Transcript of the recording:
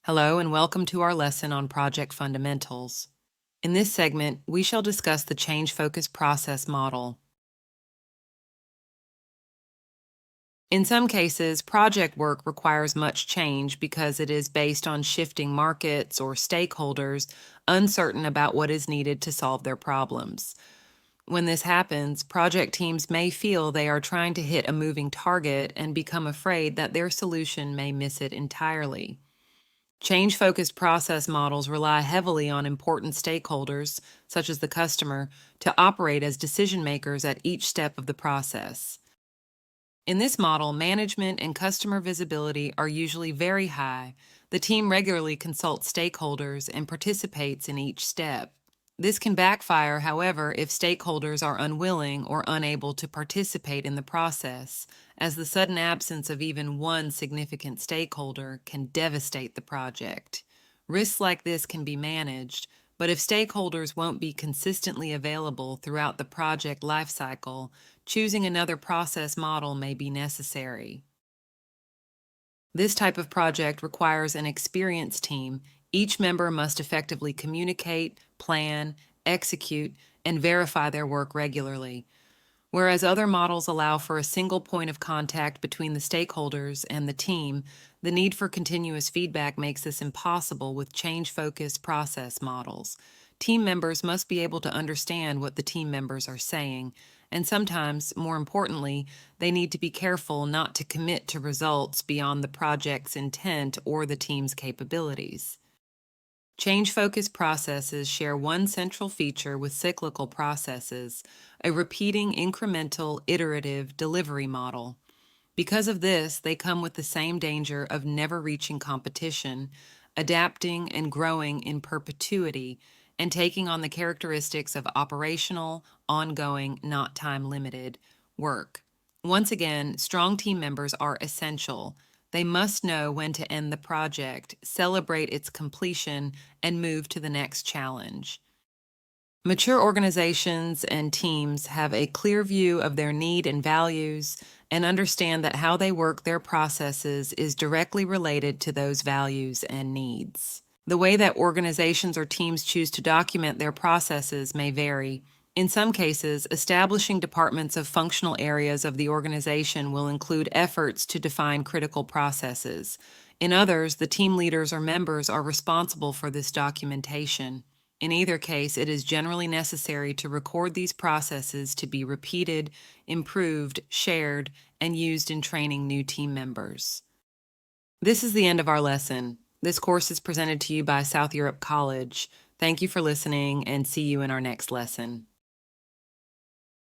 Hello and welcome to our lesson on project fundamentals. In this segment, we shall discuss the change-focused process model. In some cases, project work requires much change because it is based on shifting markets or stakeholders uncertain about what is needed to solve their problems. When this happens, project teams may feel they are trying to hit a moving target and become afraid that their solution may miss it entirely. Change-focused process models rely heavily on important stakeholders, such as the customer, to operate as decision makers at each step of the process. In this model, management and customer visibility are usually very high. The team regularly consults stakeholders and participates in each step. This can backfire, however, if stakeholders are unwilling or unable to participate in the process, as the sudden absence of even one significant stakeholder can devastate the project. Risks like this can be managed, but if stakeholders won't be consistently available throughout the project lifecycle, choosing another process model may be necessary. This type of project requires an experienced team. Each member must effectively communicate, plan, execute, and verify their work regularly. Whereas other models allow for a single point of contact between the stakeholders and the team, the need for continuous feedback makes this impossible with change-focused process models. Team members must be able to understand what the team members are saying, and sometimes, more importantly, they need to be careful not to commit to results beyond the project's intent or the team's capabilities. Change-focused processes share one central feature with cyclical processes, a repeating incremental iterative delivery model. Because of this, they come with the same danger of never reaching competition, adapting and growing in perpetuity, and taking on the characteristics of operational, ongoing, not time-limited work. Once again, strong team members are essential. They must know when to end the project, celebrate its completion, and move to the next challenge. Mature organizations and teams have a clear view of their need and values and understand that how they work their processes is directly related to those values and needs. The way that organizations or teams choose to document their processes may vary. In some cases, establishing departments of functional areas of the organization will include efforts to define critical processes. In others, the team leaders or members are responsible for this documentation. In either case, it is generally necessary to record these processes to be repeated, improved, shared, and used in training new team members. This is the end of our lesson. This course is presented to you by South Europe College. Thank you for listening and see you in our next lesson.